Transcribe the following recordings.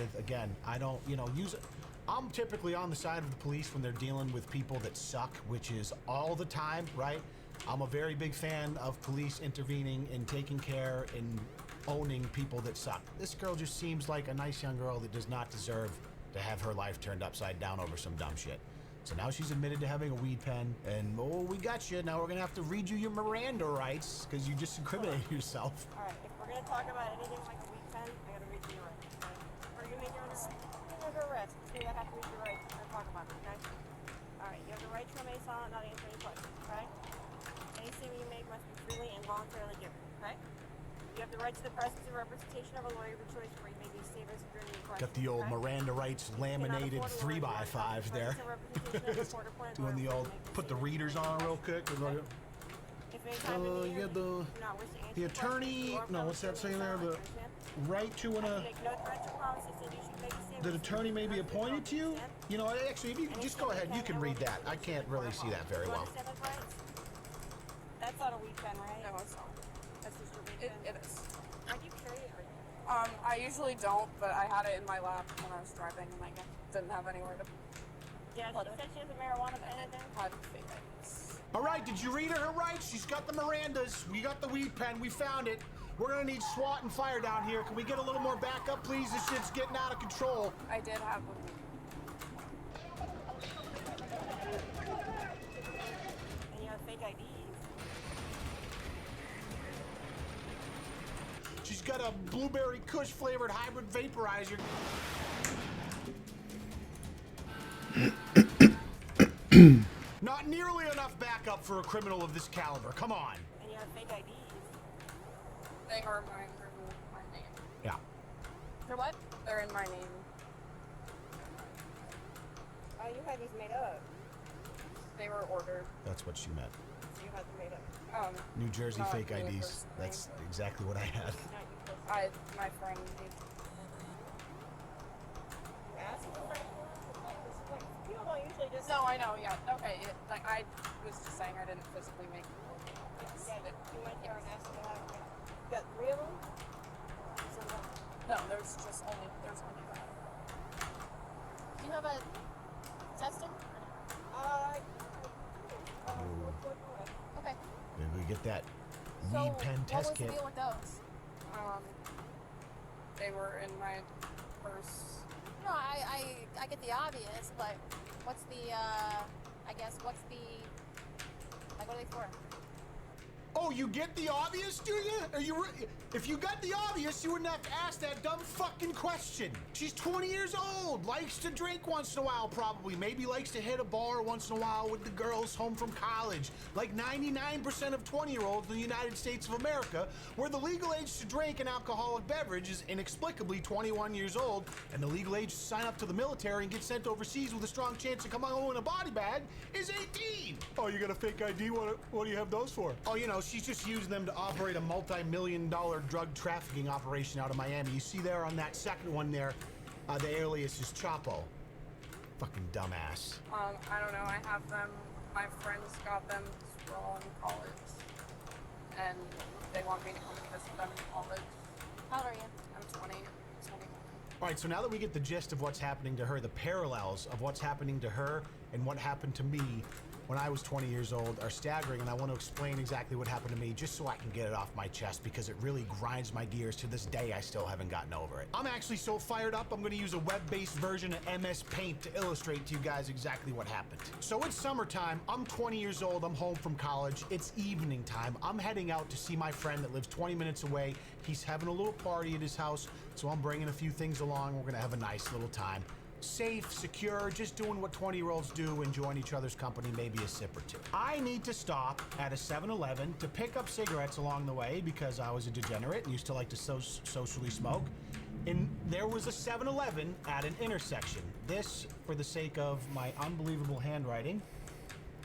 with, again, I don't, you know, use it. I'm typically on the side of the police when they're dealing with people that suck, which is all the time, right? I'm a very big fan of police intervening and taking care and owning people that suck. This girl just seems like a nice young girl that does not deserve to have her life turned upside down over some dumb shit. So now she's admitted to having a weed pen, and oh, we got you. Now we're gonna have to read you your Miranda rights because you just incriminated yourself. All right, if we're gonna talk about anything like a weed pen, I gotta read you your rights. Okay? Or you make your own arrest. Me, I have to read your rights. We're gonna talk about it. Okay? All right, you have the right to remain silent, not answer any questions. Okay? Any statement you make must be freely and voluntarily given. Okay? You have the right to the presence and representation of a lawyer of your choice where you may give statements during any questions. Got the old okay? Miranda rights laminated 3x5 there. Doing the old, put the readers on real quick. You had the attorney, no, what's that saying there? The right to the attorney may be appointed to you? You know, actually, if you just go ahead, you can read that. I can't really see that very well. That's not a weed pen, right? No, it's not. That's just your weed pen? It is. Why do you carry it? I usually don't, but I had it in my lap when I was driving and I didn't have anywhere to Yeah, she said she has a marijuana pen in there. hide fake IDs. All right, did you read her rights? She's got the Mirandas. We got the weed pen. We found it. We're gonna need SWAT and fire down here. Can we get a little more backup, please? This shit's getting out of control. I did have them. And you have fake IDs. She's got a blueberry kush flavored hybrid vaporizer. Not nearly enough backup for a criminal of this caliber. Come on. And you have fake IDs. They are mine through my name. Yeah. For what? They're in my name. Oh, you had these made up. They were ordered. That's what she meant. So you had them made up. New Jersey Not fake me IDs. personally. That's exactly what I had. Not you personally. My friend. You asked for it? People don't usually just... No, I know. Yeah. Okay. I was just saying I didn't physically make. Yes. Yeah, you went there and asked for that. You got 3 of them? No, there's only that. Do you have a tester? Okay. Maybe we get that So, weed pen what test was the kit. deal with those? They were in my purse. No, I get the obvious, but what's the, like, what are they for? Oh, you get the obvious, do you? If you got the obvious, you wouldn't have to ask that dumb fucking question. She's 20 years old, likes to drink once in a while, probably. Maybe likes to hit a bar once in a while with the girls home from college. Like 99% of 20-year-olds in the United States of America, where the legal age to drink an alcoholic beverage is inexplicably 21 years old, and the legal age to sign up to the military and get sent overseas with a strong chance to come home in a body bag is 18. Oh, you got a fake ID? What do you have those for? Oh, you know, she's just using them to operate a multi-million-dollar drug trafficking operation out of Miami. You see there on that second one there, the alias is Chapo. Fucking dumbass. I don't know. I have them. My friends got them. We're all in college, and they want me to come visit them in college. How old are you? I'm 20. 21. All right, so now that we get the gist of what's happening to her, the parallels of what's happening to her and what happened to me when I was 20 years old are staggering, and I want to explain exactly what happened to me just so I can get it off my chest because it really grinds my gears. To this day, I still haven't gotten over it. I'm actually so fired up, I'm going to use a web-based version of MS Paint to illustrate to you guys exactly what happened. So it's summertime, I'm 20 years old, I'm home from college, it's evening time, I'm heading out to see my friend that lives 20 minutes away. He's having a little party at his house, so I'm bringing a few things along. We're going to have a nice little time. Safe, secure, just doing what 20-year-olds do, enjoying each other's company, maybe a sip or two. I need to stop at a 7-Eleven to pick up cigarettes along the way because I was a degenerate and used to like to socially smoke. And there was a 7-Eleven at an intersection. This, for the sake of my unbelievable handwriting,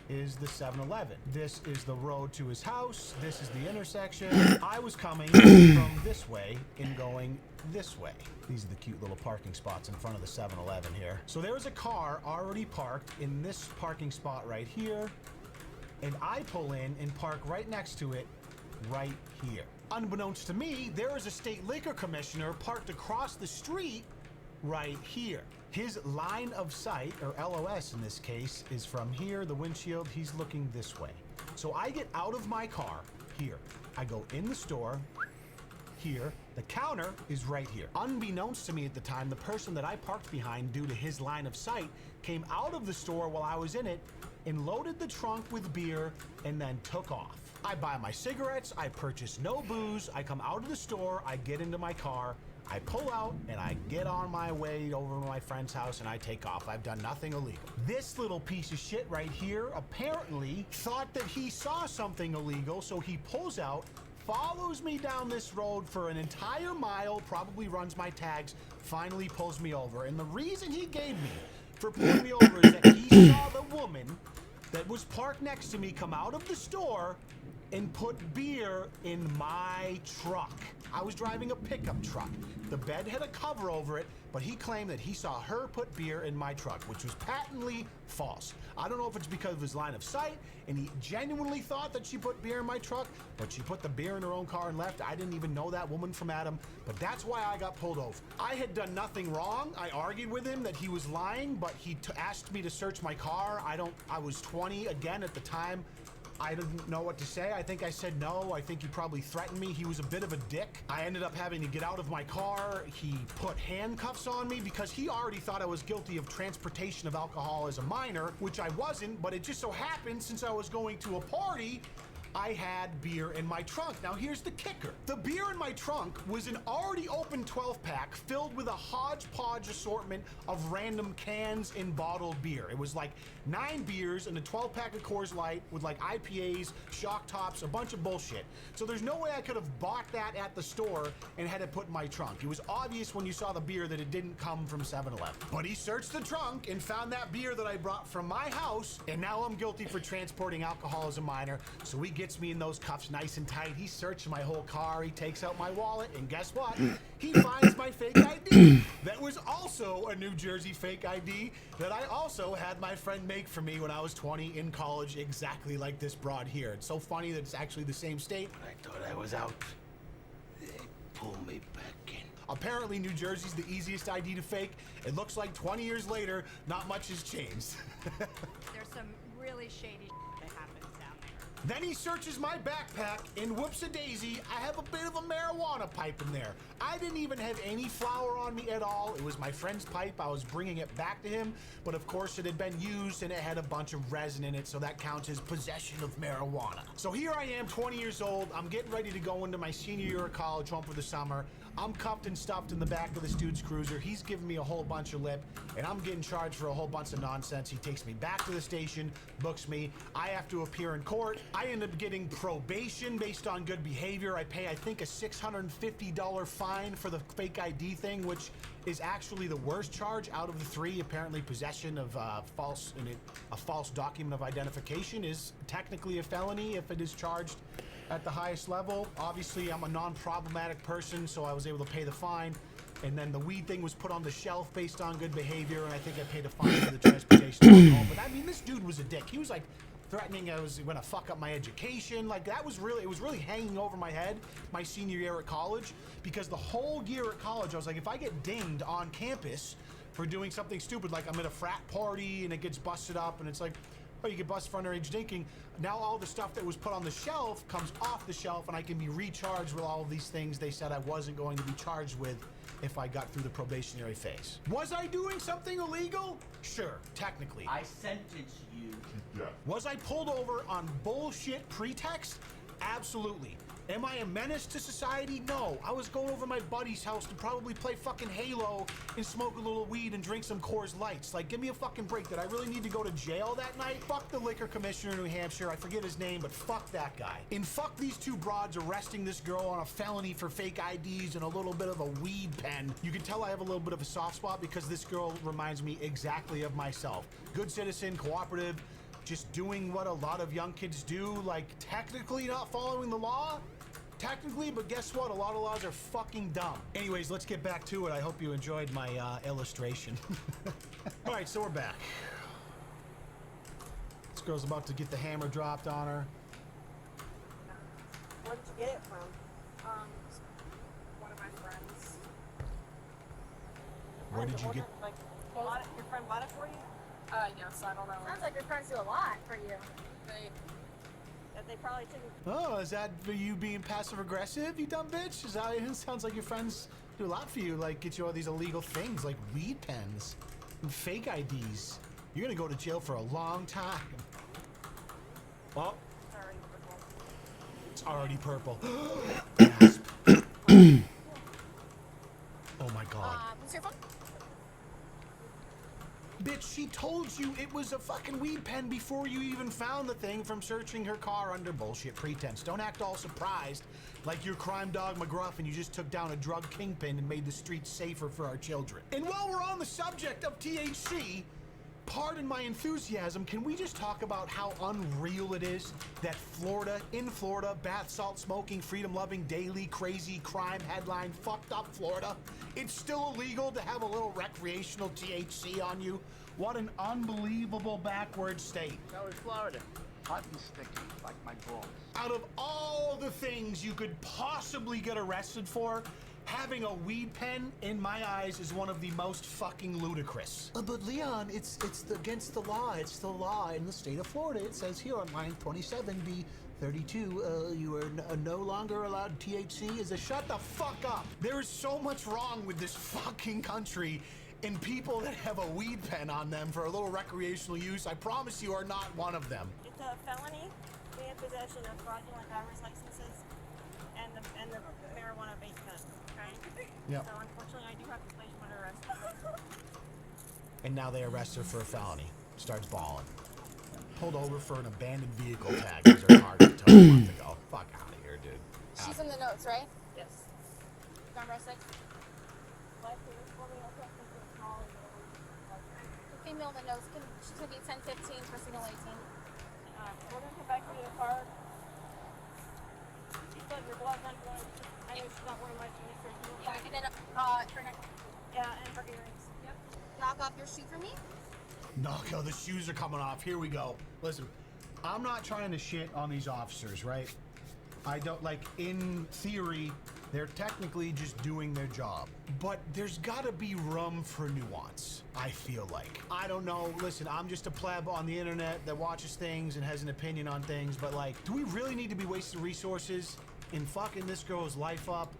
is the 7-Eleven. This is the road to his house. This is the intersection. I was coming from this way and going this way. These are the cute little parking spots in front of the 7-Eleven here. So there's a car already parked in this parking spot right here, and I pull in and park right next to it right here. Unbeknownst to me, there is a state liquor commissioner parked across the street right here. His line of sight, or LOS in this case, is from here, the windshield, he's looking this way. So I get out of my car here. I go in the store here. The counter is right here. Unbeknownst to me at the time, the person that I parked behind due to his line of sight came out of the store while I was in it and loaded the trunk with beer and then took off. I buy my cigarettes, I purchase no booze, I come out of the store, I get into my car, I pull out and I get on my way over to my friend's house and I take off. I've done nothing illegal. This little piece of shit right here apparently thought that he saw something illegal, so he pulls out, follows me down this road for an entire mile, probably runs my tags, finally pulls me over. And the reason he gave me for pulling me over is that he saw the woman that was parked next to me come out of the store and put beer in my truck. I was driving a pickup truck. The bed had a cover over it, but he claimed that he saw her put beer in my truck, which was patently false. I don't know if it's because of his line of sight and he genuinely thought that she put beer in my truck, but she put the beer in her own car and left. I didn't even know that woman from Adam, but that's why I got pulled over. I had done nothing wrong. I argued with him that he was lying, but he asked me to search my car. I was 20 again at the time. I didn't know what to say. I think I said no. I think he probably threatened me. He was a bit of a dick. I ended up having to get out of my car. He put handcuffs on me because he already thought I was guilty of transportation of alcohol as a minor, which I wasn't, but it just so happened since I was going to a party, I had beer in my trunk. Now here's the kicker. The beer in my trunk was an already open 12-pack filled with a hodgepodge assortment of random cans and bottled beer. It was like 9 beers and a 12-pack of Coors Light with like IPAs, shock tops, a bunch of bullshit. So there's no way I could have bought that at the store and had it put in my trunk. It was obvious when you saw the beer that it didn't come from 7-Eleven. But he searched the trunk and found that beer that I brought from my house, and now I'm guilty for transporting alcohol as a minor. So he gets me in those cuffs nice and tight. He searched my whole car. He takes out my wallet, and guess what? He finds my fake ID. That was also a New Jersey fake ID that I also had my friend make for me when I was 20 in college, exactly like this broad here. It's so funny that it's actually the same state. I thought I was out. They pulled me back in. Apparently, New Jersey's the easiest ID to fake. It looks like 20 years later, not much has changed. There's some really shady that happens down there. Then he searches my backpack, and whoops-a-daisy, I have a bit of a marijuana pipe in there. I didn't even have any flour on me at all. It was my friend's pipe. I was bringing it back to him, but of course it had been used, and it had a bunch of resin in it, so that counts as possession of marijuana. So here I am, 20 years old. I'm getting ready to go into my senior year of college, home for the summer. I'm cuffed and stuffed in the back of this dude's cruiser. He's giving me a whole bunch of lip, and I'm getting charged for a whole bunch of nonsense. He takes me back to the station, books me. I have to appear in court. I end up getting probation based on good behavior. I pay, I think, a $650 fine for the fake ID thing, which is actually the worst charge out of the 3. Apparently, possession of a false document of identification is technically a felony if it is charged at the highest level. Obviously, I'm a non-problematic person, so I was able to pay the fine. And then the weed thing was put on the shelf based on good behavior, and I think I paid a fine for the transportation of alcohol. But I mean, this dude was a dick. He was like threatening I was gonna fuck up my education. Like, that was really, it was really hanging over my head my senior year at college, because the whole year at college, I was like, if I get dinged on campus for doing something stupid, like I'm at a frat party and it gets busted up, and it's like, oh, you get busted for underage drinking. Now all the stuff that was put on the shelf comes off the shelf, and I can be recharged with all of these things they said I wasn't going to be charged with if I got through the probationary phase. Was I doing something illegal? Sure, technically. I sentenced you to death. Was I pulled over on bullshit pretext? Absolutely. Am I a menace to society? No. I was going over my buddy's house to probably play fucking Halo and smoke a little weed and drink some Coors Lights. Like, give me a fucking break. Did I really need to go to jail that night? Fuck the liquor commissioner in New Hampshire. I forget his name, but fuck that guy. And fuck these 2 broads arresting this girl on a felony for fake IDs and a little bit of a weed pen. You can tell I have a little bit of a soft spot because this girl reminds me exactly of myself. Good citizen, cooperative, just doing what a lot of young kids do, like technically not following the law. Technically, but guess what? A lot of laws are fucking dumb. Anyways, let's get back to it. I hope you enjoyed my illustration. All right, so we're back. This girl's about to get the hammer dropped on her. Where'd you get it from? One of my friends. Where did you get? Like, your friend bought it for you? Yes, I don't know. Sounds like your friends do a lot for you. That they probably didn't. Oh, is that for you being passive aggressive, you dumb bitch? Is that? It sounds like your friends do a lot for you, like get you all these illegal things like weed pens and fake IDs. You're gonna go to jail for a long time. Well, Already purple. it's already purple. Gasp. Oh my god. What's your phone? Bitch, she told you it was a fucking weed pen before you even found the thing from searching her car under bullshit pretense. Don't act all surprised like you're crime dog McGruff and you just took down a drug kingpin and made the streets safer for our children. And while we're on the subject of THC, pardon my enthusiasm, can we just talk about how unreal it is that in Florida, bath salt smoking, freedom loving, daily, crazy, crime headline, fucked up Florida, it's still illegal to have a little recreational THC on you? What an unbelievable backward state. So is Florida. Hot and sticky, like my balls. Out of all the things you could possibly get arrested for, having a weed pen, in my eyes, is one of the most fucking ludicrous. But Leon, it's against the law. It's the law in the state of Florida. It says here on line 27B32, you are no longer allowed THC. Shut the fuck up. There is so much wrong with this fucking country. And people that have a weed pen on them for a little recreational use, I promise you, are not one of them. It's a felony to be in possession of fraudulent driver's licenses and the marijuana vape pen. Okay. Yep. So unfortunately, I do have to place you under arrest. And now they arrest her for a felony. Starts bawling. Pulled over for an abandoned vehicle tag because her car got towed a month ago. Fuck out of here, dude. She's in the notes, right? Yes. Number 6. The female in the notes, she's going to be 1015 for signal 18. We're gonna come back to your car. She said your blood not going. I know she's not wearing my uniform. And then, her neck. Yeah, and her earrings. Yep. Knock off your shoe for me. No, the shoes are coming off. Here we go. Listen, I'm not trying to shit on these officers, right? I don't, like, in theory, they're technically just doing their job. But there's gotta be room for nuance, I feel like. I don't know, listen, I'm just a pleb on the internet that watches things and has an opinion on things, but like, do we really need to be wasting resources in fucking this girl's life up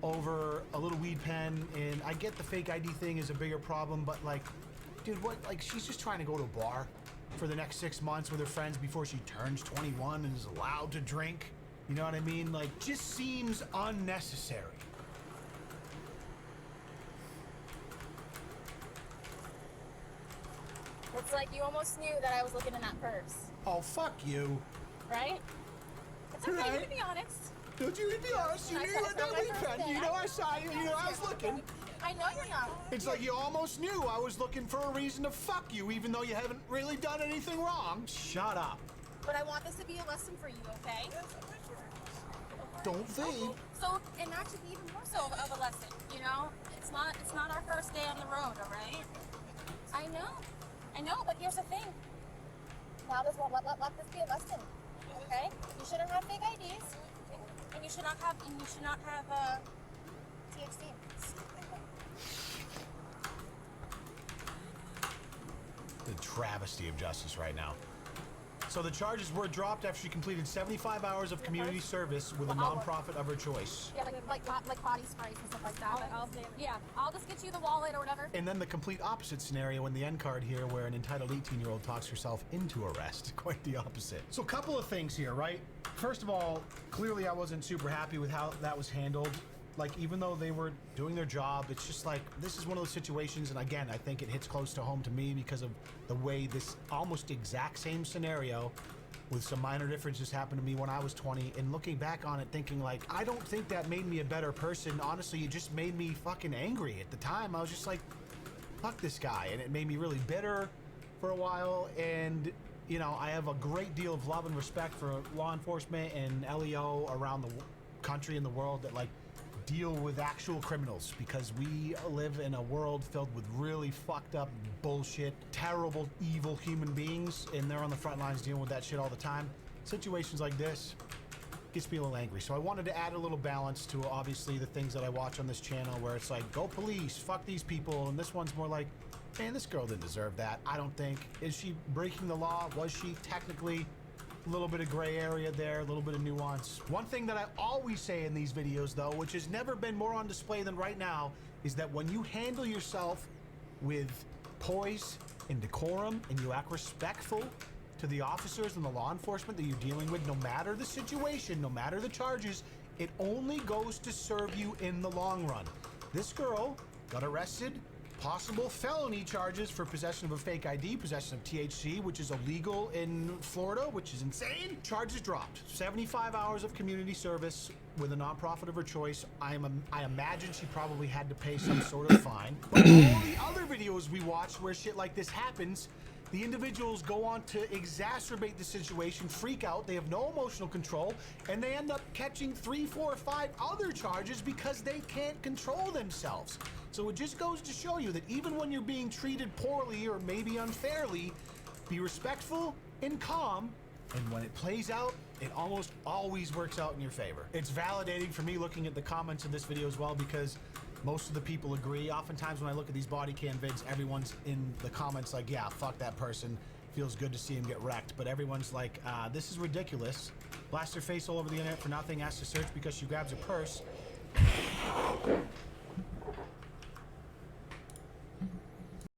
over a little weed pen? And I get the fake ID thing is a bigger problem, but like, dude, what, like, she's just trying to go to a bar for the next 6 months with her friends before she turns 21 and is allowed to drink. You know what I mean? Like, just seems unnecessary. It's like you almost knew that I was looking in that purse, Oh, fuck you. right? It's okay, Right. to be honest. Don't you be honest? You I knew said you it's had not that my weed first pen. day. You know I saw you. You know I was looking. I know you're not. It's like you almost knew I was looking for a reason to fuck you, even though you haven't really done anything wrong. Shut up. But I want this to be a lesson for you, okay? Don't vape. So, and that should be even more so of a lesson, you know? It's not our first day on the road, all right? I know, but here's the thing. Now let this be a lesson, okay? You shouldn't have fake IDs, and you should not have THC. The travesty of justice right now. So the charges were dropped after she completed 75 hours of community service with a nonprofit of her choice. Yeah, like body sprays and stuff like that. I'll just get you the wallet or whatever. And then the complete opposite scenario in the end card here, where an entitled 18-year-old talks herself into arrest. Quite the opposite. So a couple of things here, right? First of all, clearly I wasn't super happy with how that was handled. Like, even though they were doing their job, it's just like, this is one of those situations, and again, I think it hits close to home to me because of the way this almost exact same scenario with some minor differences happened to me when I was 20, and looking back on it thinking like, I don't think that made me a better person. Honestly, it just made me fucking angry. At the time, I was just like, fuck this guy, and it made me really bitter for a while. And you know, I have a great deal of love and respect for law enforcement and LEO around the country and the world that like deal with actual criminals, because we live in a world filled with really fucked up bullshit, terrible, evil human beings, and they're on the front lines dealing with that shit all the time. Situations like this, gets me a little angry. So I wanted to add a little balance to obviously the things that I watch on this channel, where it's like, go police, fuck these people, and this one's more like, man, this girl didn't deserve that. I don't think. Is she breaking the law? Was she technically? A little bit of gray area there, a little bit of nuance. One thing that I always say in these videos, though, which has never been more on display than right now, is that when you handle yourself with poise and decorum and you act respectful to the officers and the law enforcement that you're dealing with, no matter the situation, no matter the charges, it only goes to serve you in the long run. This girl got arrested, possible felony charges for possession of a fake ID, possession of THC, which is illegal in Florida, which is insane. Charges dropped. 75 hours of community service with a nonprofit of her choice. I imagine she probably had to pay some sort of fine. But all the other videos we watch where shit like this happens, the individuals go on to exacerbate the situation, freak out, they have no emotional control, and they end up catching 3, 4, 5 other charges because they can't control themselves. So it just goes to show you that even when you're being treated poorly or maybe unfairly, be respectful and calm, and when it plays out, it almost always works out in your favor. It's validating for me looking at the comments of this video as well, because most of the people agree. Oftentimes when I look at these body cam vids, everyone's in the comments like, yeah, fuck that person. Feels good to see him get wrecked. But everyone's like, this is ridiculous. Blast her face all over the internet for nothing. Asked to search because she grabs a purse.